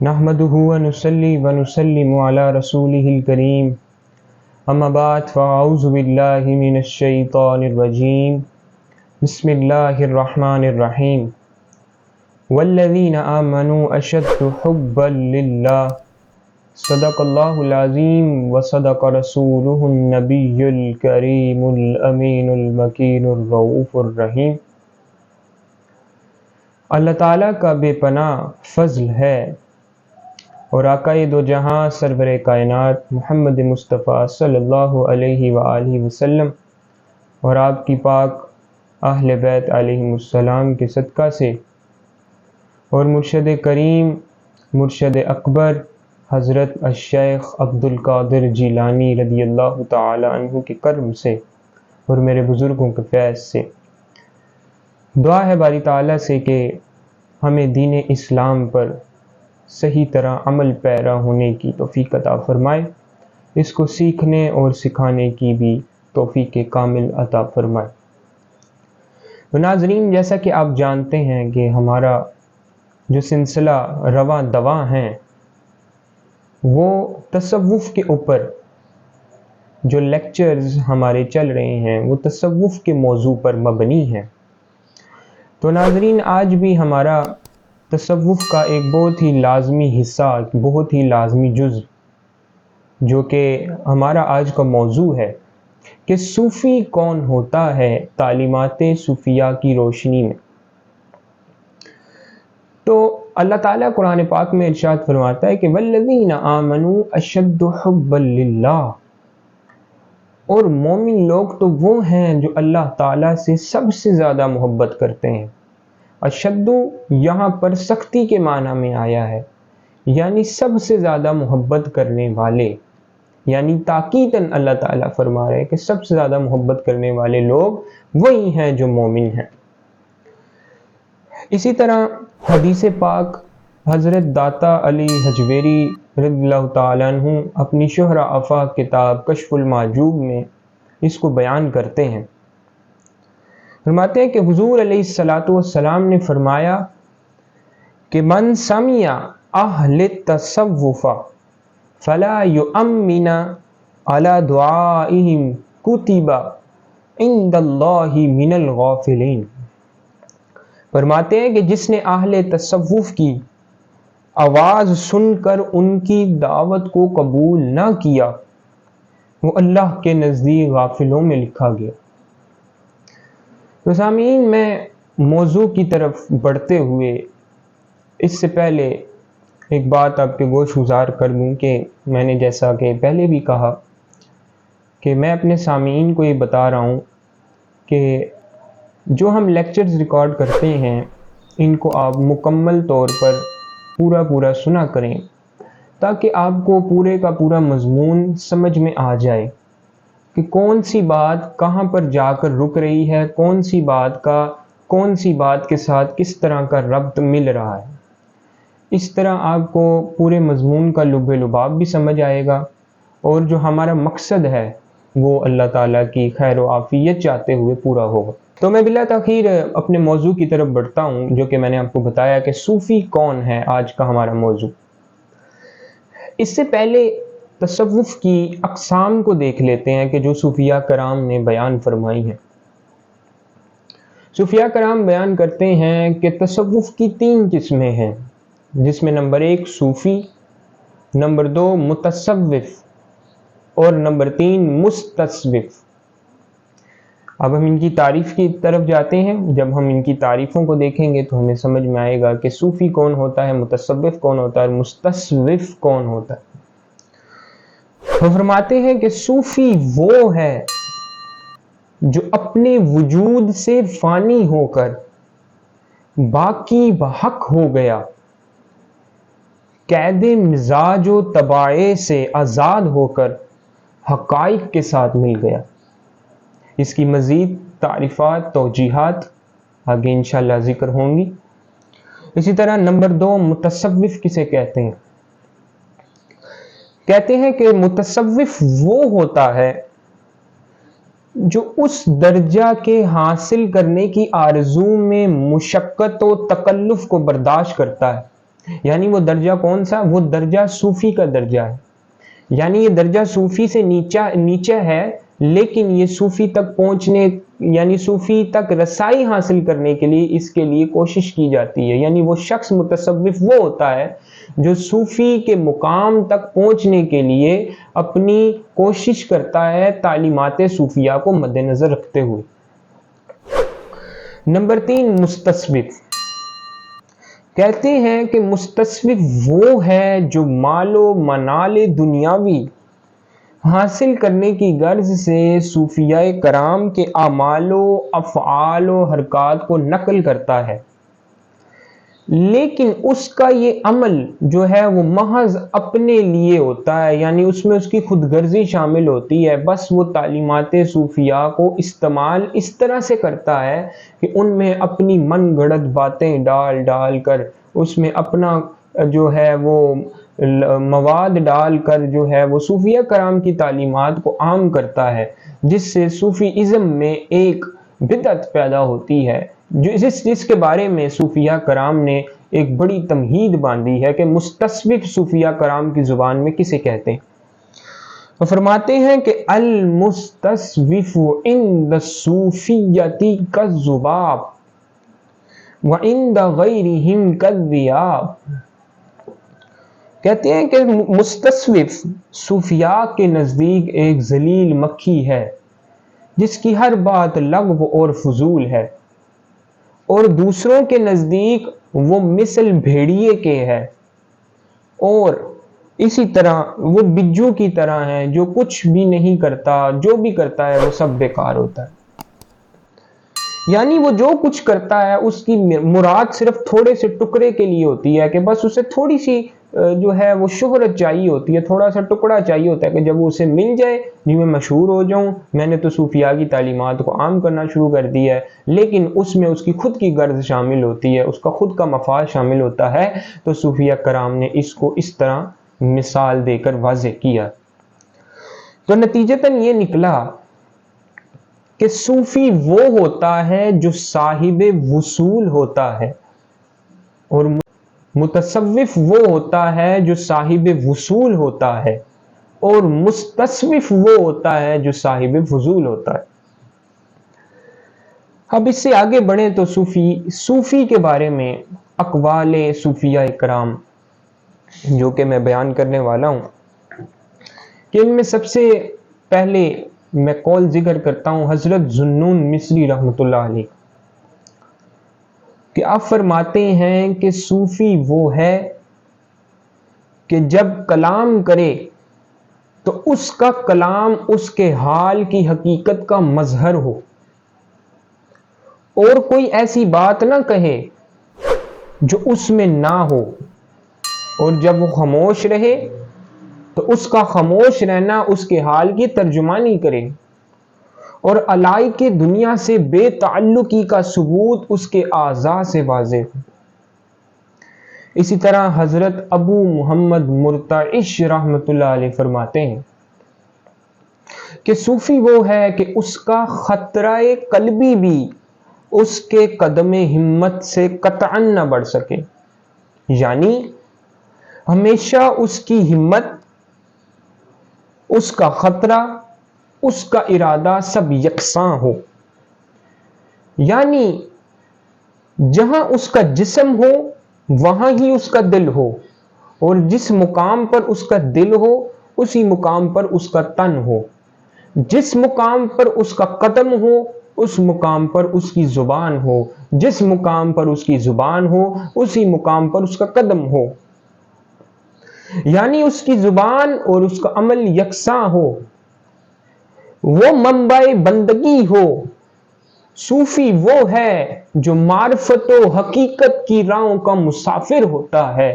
نحمده ونصلي ونسلم على رسوله الكريم اما بعد فاعوذ بالله من الشيطان الرجيم بسم الله الرحمن الرحيم والذين آمنوا أشد حبا لله صدق الله العظيم وصدق رسوله النبي الكريم الأمين المكين الرؤوف الرحيم۔ اللہ تعالیٰ کا بے پناہ فضل ہے اور آقائے دو جہاں سرور کائنات محمد مصطفیٰ صلی اللہ علیہ وآلہ وسلم اور آپ کی پاک اہل بیت علیہم السلام کے صدقہ سے اور مرشد کریم مرشد اکبر حضرت الشیخ عبد القادر جیلانی رضی اللہ تعالی عنہ کے کرم سے اور میرے بزرگوں کے فیض سے دعا ہے باری تعالیٰ سے کہ ہمیں دین اسلام پر صحیح طرح عمل پیرا ہونے کی توفیق عطا فرمائے، اس کو سیکھنے اور سکھانے کی بھی توفیق کامل عطا فرمائے۔ تو ناظرین، جیسا کہ آپ جانتے ہیں کہ ہمارا جو سلسلہ رواں دواں ہیں وہ تصوف کے اوپر جو لیکچرز ہمارے چل رہے ہیں وہ تصوف کے موضوع پر مبنی ہیں۔ تو ناظرین، آج بھی ہمارا تصوف کا ایک بہت ہی لازمی حصہ، بہت ہی لازمی جزء جو کہ ہمارا آج کا موضوع ہے کہ صوفی کون ہوتا ہے تعلیمات صوفیہ کی روشنی میں۔ تو اللہ تعالیٰ قرآن پاک میں ارشاد فرماتا ہے کہ والذین آمنوا اشد حبا للہ، اور مومن لوگ تو وہ ہیں جو اللہ تعالیٰ سے سب سے زیادہ محبت کرتے ہیں۔ اشد یہاں پر سختی کے معنی میں آیا ہے، یعنی سب سے زیادہ محبت کرنے والے، یعنی تاکیداً اللہ تعالیٰ فرما رہے ہیں کہ سب سے زیادہ محبت کرنے والے لوگ وہی ہیں جو مومن ہیں۔ اسی طرح حدیث پاک حضرت داتا علی حجویری رضی اللہ تعالیٰ عنہ اپنی شہرہ آفاق کتاب کشف المحجوب میں اس کو بیان کرتے ہیں، فرماتے ہیں کہ حضور علیہ السلام نے فرمایا کہ من سمع اہل التصوف فلا یؤمن علی دعائهم کتب عند اللہ من الغافلین۔ فرماتے ہیں کہ جس نے اہل تصوف کی آواز سن کر ان کی دعوت کو قبول نہ کیا وہ اللہ کے نزدیک غافلوں میں لکھا گیا۔ تو سامعین، میں موضوع کی طرف بڑھتے ہوئے اس سے پہلے ایک بات آپ کے گوش گزار کر دوں کہ میں نے جیسا کہ پہلے بھی کہا کہ میں اپنے سامعین کو یہ بتا رہا ہوں کہ جو ہم لیکچرز ریکارڈ کرتے ہیں ان کو آپ مکمل طور پر پورا سنا کریں تاکہ آپ کو پورے کا پورا مضمون سمجھ میں آ جائے کہ کون سی بات کہاں پر جا کر رک رہی ہے، کون سی بات کے ساتھ کس طرح کا ربط مل رہا ہے۔ اس طرح آپ کو پورے مضمون کا لب لباب بھی سمجھ آئے گا اور جو ہمارا مقصد ہے وہ اللہ تعالیٰ کی خیر و عافیت چاہتے ہوئے پورا ہوگا۔ تو میں بلا تاخیر اپنے موضوع کی طرف بڑھتا ہوں جو کہ میں نے آپ کو بتایا کہ صوفی کون ہے آج کا ہمارا موضوع۔ اس سے پہلے تصوف کی اقسام کو دیکھ لیتے ہیں کہ جو صوفیہ کرام نے بیان فرمائی ہیں۔ صوفیہ کرام بیان کرتے ہیں کہ تصوف کی 3 قسمیں ہیں، جس میں نمبر 1 صوفی، نمبر 2 متصوف اور نمبر 3 مستصوف۔ اب ہم ان کی تعریف کی طرف جاتے ہیں۔ جب ہم ان کی تعریفوں کو دیکھیں گے تو ہمیں سمجھ میں آئے گا کہ صوفی کون ہوتا ہے، متصوف کون ہوتا ہے اور مستصوف کون ہوتا ہے۔ وہ فرماتے ہیں کہ صوفی وہ ہے جو اپنے وجود سے فانی ہو کر باقی بحق ہو گیا، قید مزاج و طباع سے آزاد ہو کر حقائق کے ساتھ مل گیا۔ اس کی مزید تعریفات توجیحات آگے انشاءاللہ ذکر ہوں گی۔ اسی طرح نمبر 2 متصوف کسے کہتے ہیں؟ کہتے ہیں کہ متصوف وہ ہوتا ہے جو اس درجہ کے حاصل کرنے کی آرزو میں مشقت و تکلف کو برداشت کرتا ہے یعنی وہ درجہ کون سا؟ وہ درجہ صوفی کا درجہ ہے، یعنی یہ درجہ صوفی سے نیچے ہے، لیکن یہ صوفی تک پہنچنے یعنی صوفی تک رسائی حاصل کرنے کے لیے اس کے لیے کوشش کی جاتی ہے۔ یعنی وہ شخص متصوف وہ ہوتا ہے جو صوفی کے مقام تک پہنچنے کے لیے اپنی کوشش کرتا ہے تعلیمات صوفیہ کو مد نظر رکھتے ہوئے۔ نمبر 3، مستصوف۔ کہتے ہیں کہ مستصوف وہ ہے جو مال و منال دنیاوی حاصل کرنے کی غرض سے صوفیاء کرام کے اعمال و افعال و حرکات کو نقل کرتا ہے، لیکن اس کا یہ عمل جو ہے وہ محض اپنے لیے ہوتا ہے، یعنی اس میں اس کی خود غرضی شامل ہوتی ہے۔ بس وہ تعلیمات صوفیہ کو استعمال اس طرح سے کرتا ہے کہ ان میں اپنی من گھڑت باتیں ڈال کر، اس میں اپنا جو ہے وہ مواد ڈال کر جو ہے وہ صوفیہ کرام کی تعلیمات کو عام کرتا ہے، جس سے صوفی ازم میں ایک بدعت پیدا ہوتی ہے، جس کے بارے میں صوفیہ کرام نے ایک بڑی تمہید باندھی ہے کہ مستصوف صوفیہ کرام کی زبان میں کسے کہتے ہیں۔ وہ فرماتے ہیں کہ المستصوف عند الصوفیۃ کالذباب وعند غیرہم کالذئاب۔ کہتے ہیں کہ مستصوف صوفیاء کے نزدیک ایک ذلیل مکھی ہے جس کی ہر بات لغو اور فضول ہے، اور دوسروں کے نزدیک وہ مثل بھیڑیے کے ہے، اور اسی طرح وہ بجو کی طرح ہے جو کچھ بھی نہیں کرتا، جو بھی کرتا ہے وہ سب بیکار ہوتا ہے۔ یعنی وہ جو کچھ کرتا ہے اس کی مراد صرف تھوڑے سے ٹکڑے کے لیے ہوتی ہے کہ بس اسے تھوڑی سی جو ہے وہ شہرت چاہیے ہوتی ہے، تھوڑا سا ٹکڑا چاہیے ہوتا ہے کہ جب وہ اسے مل جائے جی میں مشہور ہو جاؤں، میں نے تو صوفیاء کی تعلیمات کو عام کرنا شروع کر دیا ہے۔ لیکن اس میں اس کی خود کی غرض شامل ہوتی ہے، اس کا خود کا مفاد شامل ہوتا ہے۔ تو صوفیہ کرام نے اس کو اس طرح مثال دے کر واضح کیا۔ تو نتیجتاً یہ نکلا کہ صوفی وہ ہوتا ہے جو صاحب وصول ہوتا ہے، اور متصوف وہ ہوتا ہے جو صاحب وصول ہوتا ہے، اور مستصوف وہ ہوتا ہے جو صاحب فضول ہوتا ہے۔ اب اس سے آگے بڑھیں تو صوفی کے بارے میں اقوال صوفیاء کرام جو کہ میں بیان کرنے والا ہوں، کہ ان میں سب سے پہلے میں قول ذکر کرتا ہوں حضرت ذوالنون مصری رحمۃ اللہ علیہ، کہ آپ فرماتے ہیں کہ صوفی وہ ہے کہ جب کلام کرے تو اس کا کلام اس کے حال کی حقیقت کا مظہر ہو، اور کوئی ایسی بات نہ کہے جو اس میں نہ ہو، اور جب وہ خاموش رہے تو اس کا خاموش رہنا اس کے حال کی ترجمانی کرے، اور علائق دنیا سے بے تعلقی کا ثبوت اس کے اعضاء سے واضح ہو۔ اسی طرح حضرت ابو محمد مرتعش رحمۃ اللہ علیہ فرماتے ہیں کہ صوفی وہ ہے کہ اس کا خطرہ قلبی بھی اس کے قدم ہمت سے قطعاً نہ بڑھ سکے، یعنی ہمیشہ اس کی ہمت، اس کا خطرہ، اس کا ارادہ سب یکساں ہو، یعنی جہاں اس کا جسم ہو وہاں ہی اس کا دل ہو، اور جس مقام پر اس کا دل ہو اسی مقام پر اس کا تن ہو، جس مقام پر اس کا قدم ہو اس مقام پر اس کی زبان ہو، جس مقام پر اس کی زبان ہو اسی مقام پر اس کا قدم ہو، یعنی اس کی زبان اور اس کا عمل یکساں ہو، وہ منبع بندگی ہو۔ صوفی وہ ہے جو معرفت و حقیقت کی راہوں کا مسافر ہوتا ہے،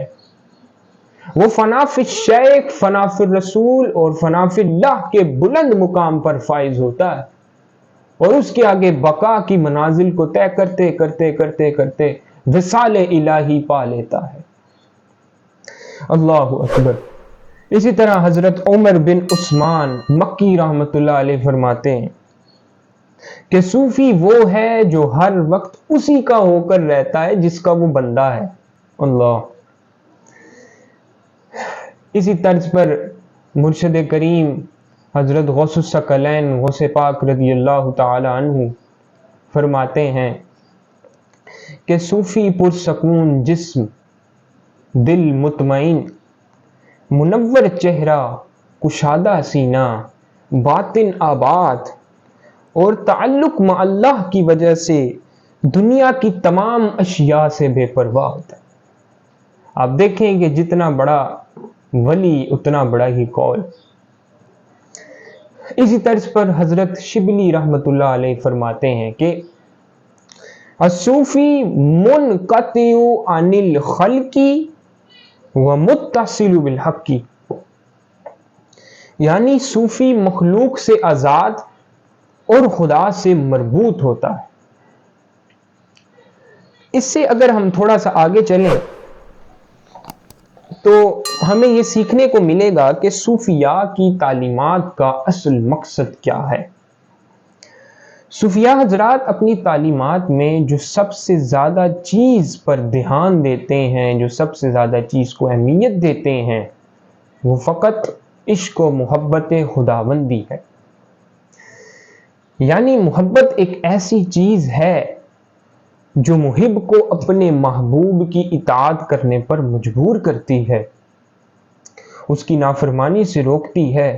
وہ فنا فی الشیخ، فنا فی الرسول اور فنا فی اللہ کے بلند مقام پر فائز ہوتا ہے، اور اس کے آگے بقا کی منازل کو طے کرتے کرتے کرتے کرتے وصال الہی پا لیتا ہے۔ اللہ اکبر۔ اسی طرح حضرت عمر بن عثمان مکی رحمۃ اللہ علیہ فرماتے ہیں کہ صوفی وہ ہے جو ہر وقت اسی کا ہو کر رہتا ہے جس کا وہ بندہ ہے۔ اللہ، اسی طرز پر مرشد کریم حضرت غوث الثقلین غوث پاک رضی اللہ تعالی عنہ فرماتے ہیں کہ صوفی پرسکون جسم، دل مطمئن، منور چہرہ، کشادہ سینہ، باطن آباد اور تعلق مع اللہ کی وجہ سے دنیا کی تمام اشیاء سے بے پرواہ ہوتا ہے۔ آپ دیکھیں کہ جتنا بڑا ولی اتنا بڑا ہی قول۔ اسی طرز پر حضرت شبلی رحمت اللہ علیہ فرماتے ہیں کہ الصوفی منقطع عن الخلق ومتصل بالحق، یعنی صوفی مخلوق سے آزاد اور خدا سے مربوط ہوتا ہے۔ اس سے اگر ہم تھوڑا سا آگے چلیں تو ہمیں یہ سیکھنے کو ملے گا کہ صوفیاء کی تعلیمات کا اصل مقصد کیا ہے۔ صوفیاء حضرات اپنی تعلیمات میں جو سب سے زیادہ چیز پر دھیان دیتے ہیں، جو سب سے زیادہ چیز کو اہمیت دیتے ہیں، وہ فقط عشق و محبت خداوندی ہے۔ یعنی محبت ایک ایسی چیز ہے جو محب کو اپنے محبوب کی اطاعت کرنے پر مجبور کرتی ہے، اس کی نافرمانی سے روکتی ہے،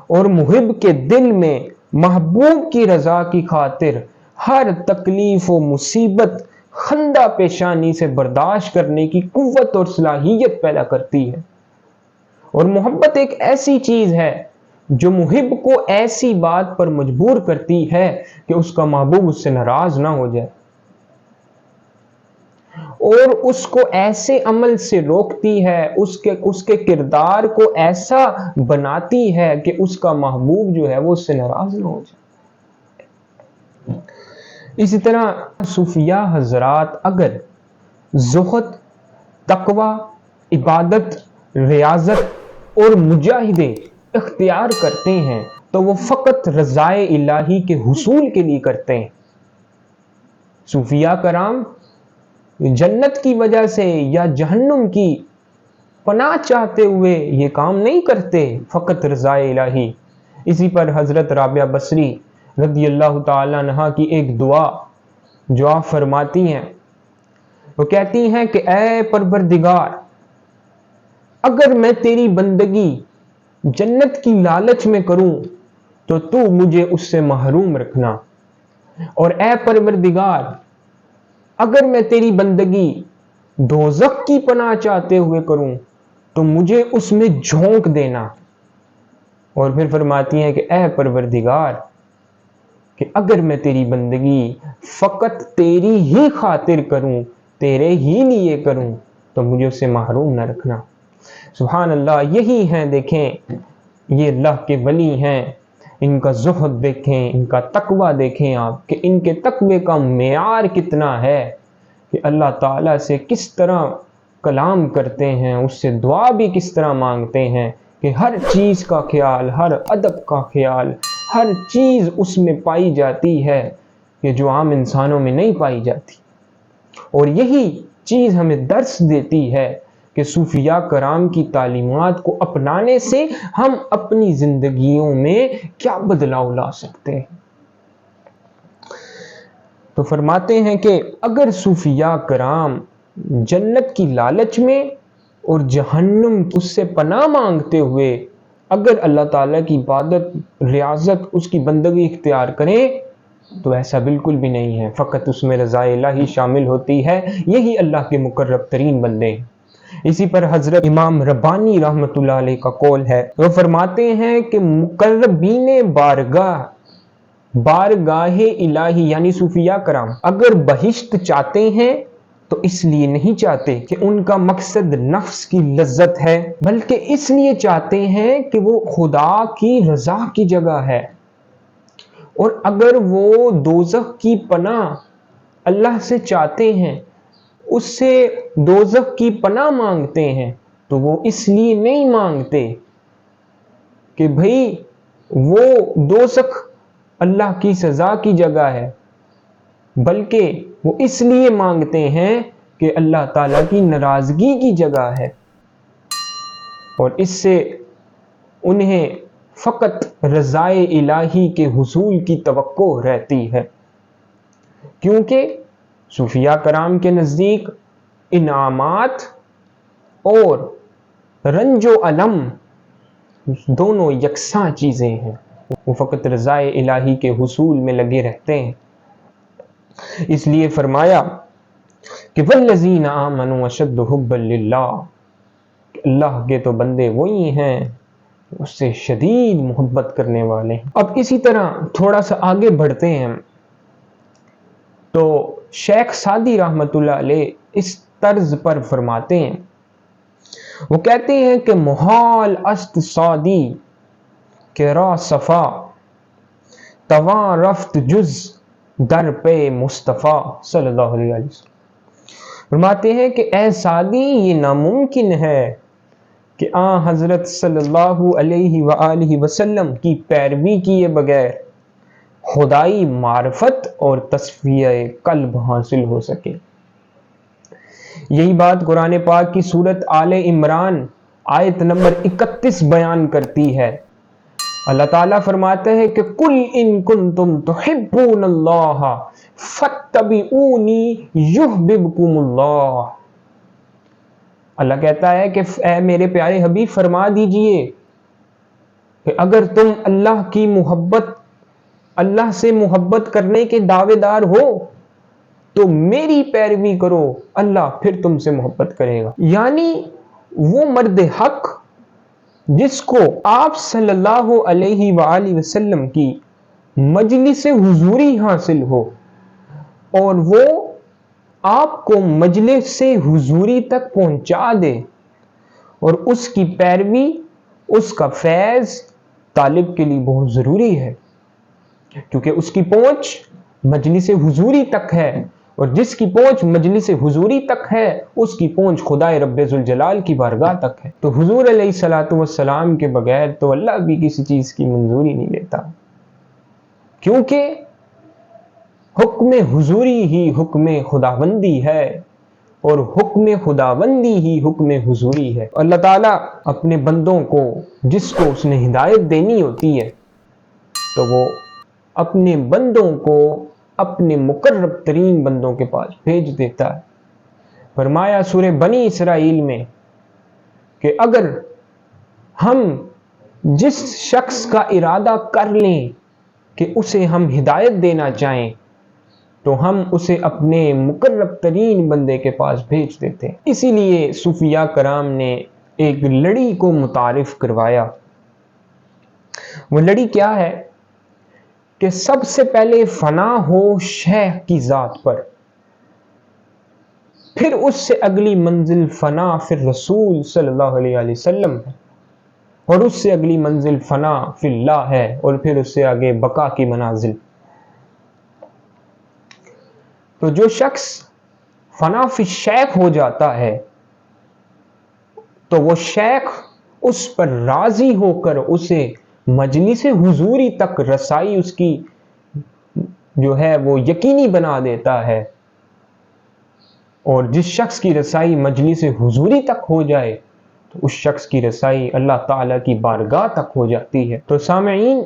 اور محب کے دل میں محبوب کی رضا کی خاطر ہر تکلیف و مصیبت خندہ پیشانی سے برداشت کرنے کی قوت اور صلاحیت پیدا کرتی ہے۔ اور محبت ایک ایسی چیز ہے جو محب کو ایسی بات پر مجبور کرتی ہے کہ اس کا محبوب اس سے ناراض نہ ہو جائے، اور اس کو ایسے عمل سے روکتی ہے، اس کے کردار کو ایسا بناتی ہے کہ اس کا محبوب جو ہے وہ اس سے ناراض نہ ہو جائے۔ اسی طرح صوفیاء حضرات اگر زہد، تقوی، عبادت، ریاضت اور مجاہدے اختیار کرتے ہیں تو وہ فقط رضائے الہی کے حصول کے لیے کرتے ہیں۔ صوفیاء کرام جنت کی وجہ سے یا جہنم کی پناہ چاہتے ہوئے یہ کام نہیں کرتے، فقط رضائے الہی۔ اسی پر حضرت رابعہ بصری رضی اللہ تعالی عنہا کی ایک دعا جو آپ فرماتی ہیں، وہ کہتی ہیں کہ اے پروردگار، اگر میں تیری بندگی جنت کی لالچ میں کروں تو مجھے اس سے محروم رکھنا، اور اے پروردگار، اگر میں تیری بندگی دوزخ کی پناہ چاہتے ہوئے کروں تو مجھے اس میں جھونک دینا۔ اور پھر فرماتی ہیں کہ اے پروردگار، کہ اگر میں تیری بندگی فقط تیری ہی خاطر کروں، تیرے ہی لیے کروں تو مجھے اس سے محروم نہ رکھنا۔ سبحان اللہ، یہی ہیں، دیکھیں یہ اللہ کے ولی ہیں، ان کا زہد دیکھیں، ان کا تقوی دیکھیں آپ کہ ان کے تقوی کا معیار کتنا ہے، کہ اللہ تعالیٰ سے کس طرح کلام کرتے ہیں، اس سے دعا بھی کس طرح مانگتے ہیں، کہ ہر چیز کا خیال، ہر ادب کا خیال، ہر چیز اس میں پائی جاتی ہے کہ جو عام انسانوں میں نہیں پائی جاتی۔ اور یہی چیز ہمیں درس دیتی ہے کہ صوفیاء کرام کی تعلیمات کو اپنانے سے ہم اپنی زندگیوں میں کیا بدلاؤ لا سکتے ہیں۔ تو فرماتے ہیں کہ اگر صوفیاء کرام جنت کی لالچ میں اور جہنم اس سے پناہ مانگتے ہوئے اگر اللہ تعالیٰ کی عبادت، ریاضت، اس کی بندگی اختیار کریں تو ایسا بالکل بھی نہیں ہے، فقط اس میں رضا الہی شامل ہوتی ہے، یہی اللہ کے مقرب ترین بندے ہیں۔ اسی پر حضرت امام ربانی رحمت اللہ علیہ کا قول ہے، وہ فرماتے ہیں کہ مقربین بارگاہ الہی یعنی صوفیاء کرام اگر بہشت چاہتے ہیں تو اس لیے نہیں چاہتے کہ ان کا مقصد نفس کی لذت ہے، بلکہ اس لیے چاہتے ہیں کہ وہ خدا کی رضا کی جگہ ہے۔ اور اگر وہ دوزخ کی پناہ اللہ سے چاہتے ہیں، اس سے دوزخ کی پناہ مانگتے ہیں، تو وہ اس لیے نہیں مانگتے کہ بھئی وہ دوزخ اللہ کی سزا کی جگہ ہے، بلکہ وہ اس لیے مانگتے ہیں کہ اللہ تعالیٰ کی ناراضگی کی جگہ ہے۔ اور اس سے انہیں فقط رضائے الہی کے حصول کی توقع رہتی ہے، کیونکہ صوفیاء کرام کے نزدیک انعامات اور رنج و الم دونوں یکساں چیزیں ہیں، وہ فقط رضائے الہی کے حصول میں لگے رہتے ہیں۔ اس لیے فرمایا کہ والذین آمنوا اشد حبا للہ، اللہ کے تو بندے وہی ہیں اس سے شدید محبت کرنے والے ہیں۔ اب اسی طرح تھوڑا سا آگے بڑھتے ہیں تو شیخ سعدی رحمۃ اللہ علیہ اس طرز پر فرماتے ہیں، وہ کہتے ہیں کہ محال است سعدی کہ را صفا تواں رفت جز در پہ مصطفیٰ صلی اللہ علیہ وسلم۔ فرماتے ہیں کہ اے سعدی، یہ ناممکن ہے کہ حضرت صلی اللہ علیہ وآلہ وسلم کی پیروی کیے بغیر خدائی معرفت اور تصفیہ قلب حاصل ہو سکے۔ یہی بات قرآن پاک کی سورت آل عمران آیت نمبر 31 بیان کرتی ہے۔ اللہ تعالیٰ فرماتا ہے کہ قُلْ إِن كُنتُمْ تُحِبُّونَ اللَّهَ فَاتَّبِعُونِي يُحْبِبْكُمُ اللَّهُ۔ اللہ کہتا ہے کہ اے میرے پیارے حبیب فرما دیجئے کہ اگر تم اللہ کی محبت، اللہ سے محبت کرنے کے دعوے دار ہو تو میری پیروی کرو، اللہ پھر تم سے محبت کرے گا۔ یعنی وہ مرد حق جس کو آپ صلی اللہ علیہ وآلہ وسلم کی مجلس حضوری حاصل ہو اور وہ آپ کو مجلس حضوری تک پہنچا دے، اور اس کی پیروی، اس کا فیض طالب کے لیے بہت ضروری ہے، کیونکہ اس کی پہنچ مجلس حضوری تک ہے، اور جس کی پہنچ مجلس حضوری تک ہے اس کی پہنچ خدائے رب ذوالجلال کی بارگاہ تک ہے۔ تو حضور علیہ الصلوۃ والسلام کے بغیر تو اللہ بھی کسی چیز کی منظوری نہیں لیتا، کیونکہ حکم حضوری ہی حکم خداوندی ہے، اور حکم خداوندی ہی حکم حضوری ہے۔ اللہ تعالیٰ اپنے بندوں کو، جس کو اس نے ہدایت دینی ہوتی ہے، تو وہ اپنے بندوں کو اپنے مقرب ترین بندوں کے پاس بھیج دیتا ہے۔ فرمایا سورہ بنی اسرائیل میں کہ اگر ہم جس شخص کا ارادہ کر لیں کہ اسے ہم ہدایت دینا چاہیں تو ہم اسے اپنے مقرب ترین بندے کے پاس بھیج دیتے ہیں۔ اسی لیے صوفیاء کرام نے ایک لڑی کو متعارف کروایا۔ وہ لڑی کیا ہے کہ سب سے پہلے فنا ہو شیخ کی ذات پر، پھر اس سے اگلی منزل فنا پھر رسول صلی اللہ علیہ وسلم ہے، اور اس سے اگلی منزل فنا فی اللہ ہے، اور پھر اس سے آگے بقا کی منازل۔ تو جو شخص فنا فی شیخ ہو جاتا ہے تو وہ شیخ اس پر راضی ہو کر اسے مجلس حضوری تک رسائی اس کی جو ہے وہ یقینی بنا دیتا ہے، اور جس شخص کی رسائی مجلس حضوری تک ہو جائے تو اس شخص کی رسائی اللہ تعالیٰ کی بارگاہ تک ہو جاتی ہے۔ تو سامعین،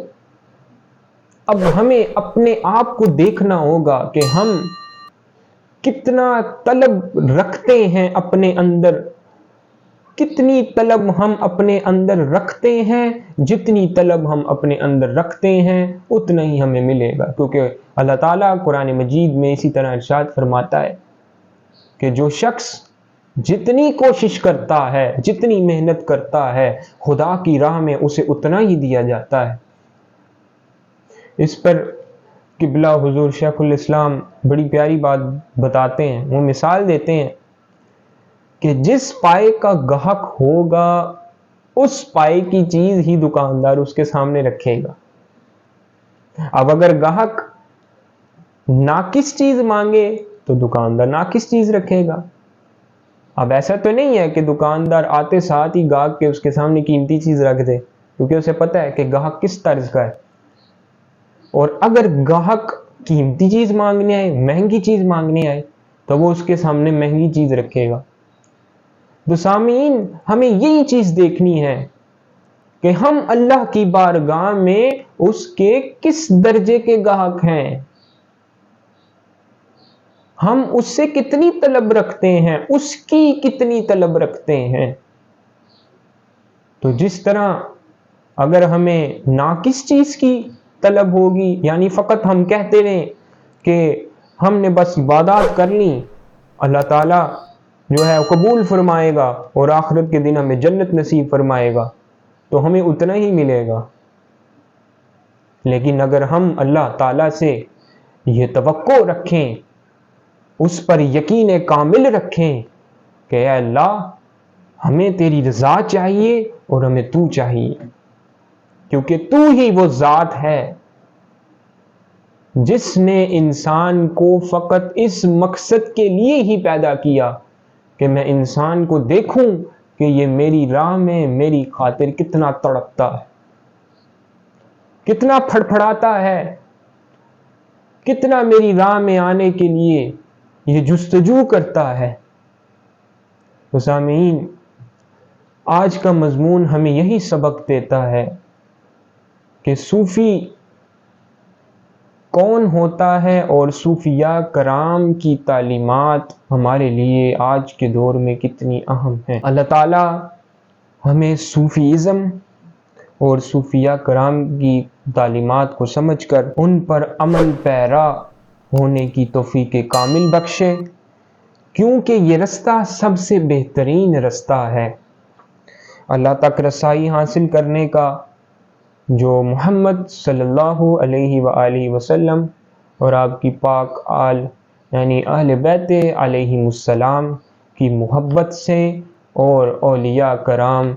اب ہمیں اپنے آپ کو دیکھنا ہوگا کہ ہم کتنا طلب رکھتے ہیں اپنے اندر، کتنی طلب ہم اپنے اندر رکھتے ہیں۔ جتنی طلب ہم اپنے اندر رکھتے ہیں اتنا ہی ہمیں ملے گا، کیونکہ اللہ تعالیٰ قرآن مجید میں اسی طرح ارشاد فرماتا ہے کہ جو شخص جتنی کوشش کرتا ہے، جتنی محنت کرتا ہے، خدا کی راہ میں اسے اتنا ہی دیا جاتا ہے۔ اس پر قبلہ حضور شیخ الاسلام بڑی پیاری بات بتاتے ہیں، وہ مثال دیتے ہیں کہ جس پائے کا گاہک ہوگا اس پائے کی چیز ہی دکاندار اس کے سامنے رکھے گا۔ اب اگر گاہک ناقص چیز مانگے تو دکاندار ناقص چیز رکھے گا۔ اب ایسا تو نہیں ہے کہ دکاندار آتے ساتھ ہی گاہک کے اس کے سامنے قیمتی چیز رکھ دے، کیونکہ اسے پتہ ہے کہ گاہک کس طرز کا ہے۔ اور اگر گاہک قیمتی چیز مانگنے آئے، مہنگی چیز مانگنے آئے، تو وہ اس کے سامنے مہنگی چیز رکھے گا۔ تو سامعین ہمیں یہی چیز دیکھنی ہے کہ ہم اللہ کی بارگاہ میں اس کے کس درجے کے گاہک ہیں، ہم اس سے کتنی طلب رکھتے ہیں، اس کی کتنی طلب رکھتے ہیں۔ تو جس طرح اگر ہمیں ناقص چیز کی طلب ہوگی، یعنی فقط ہم کہتے رہیں کہ ہم نے بس عبادات کر لی، اللہ تعالیٰ جو ہے قبول فرمائے گا اور آخرت کے دن ہمیں جنت نصیب فرمائے گا، تو ہمیں اتنا ہی ملے گا۔ لیکن اگر ہم اللہ تعالیٰ سے یہ توقع رکھیں، اس پر یقین کامل رکھیں کہ اے اللہ ہمیں تیری رضا چاہیے اور ہمیں تو چاہیے، کیونکہ تو ہی وہ ذات ہے جس نے انسان کو فقط اس مقصد کے لیے ہی پیدا کیا کہ میں انسان کو دیکھوں کہ یہ میری راہ میں میری خاطر کتنا تڑپتا ہے، کتنا پھڑپھڑاتا ہے، کتنا میری راہ میں آنے کے لیے یہ جستجو کرتا ہے۔ تو سامعین آج کا مضمون ہمیں یہی سبق دیتا ہے کہ صوفی کون ہوتا ہے اور صوفیاء کرام کی تعلیمات ہمارے لیے آج کے دور میں کتنی اہم ہیں۔ اللہ تعالیٰ ہمیں صوفیزم اور صوفیاء کرام کی تعلیمات کو سمجھ کر ان پر عمل پیرا ہونے کی توفیق کامل بخشے، کیونکہ یہ رستہ سب سے بہترین رستہ ہے۔ اللہ تک رسائی حاصل کرنے کا جو محمد صلی اللہ علیہ وآلہ وسلم اور آپ کی پاک آل یعنی اہل بیت علیہم السلام کی محبت سے اور اولیاء کرام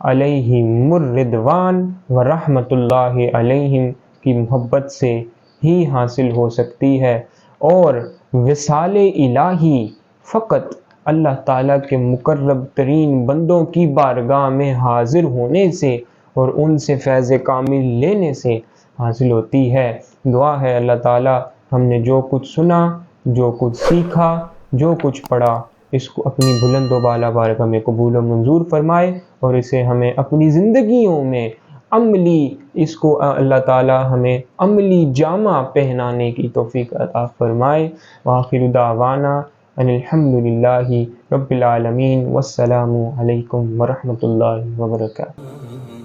علیہم الرضوان و رحمت اللہ علیہم کی محبت سے ہی حاصل ہو سکتی ہے، اور وصال الہی فقط اللہ تعالیٰ کے مقرب ترین بندوں کی بارگاہ میں حاضر ہونے سے اور ان سے فیض کامل لینے سے حاصل ہوتی ہے۔ دعا ہے اللہ تعالیٰ ہم نے جو کچھ سنا، جو کچھ سیکھا، جو کچھ پڑھا، اس کو اپنی بلند و بالا بارگاہ میں قبول و منظور فرمائے، اور اسے ہمیں اپنی زندگیوں میں عملی اس کو اللہ تعالیٰ ہمیں عملی جامہ پہنانے کی توفیق عطا فرمائے۔ وآخر دعوانا ان الحمدللہ رب العالمین، والسلام علیکم ورحمۃ اللہ وبرکاتہ۔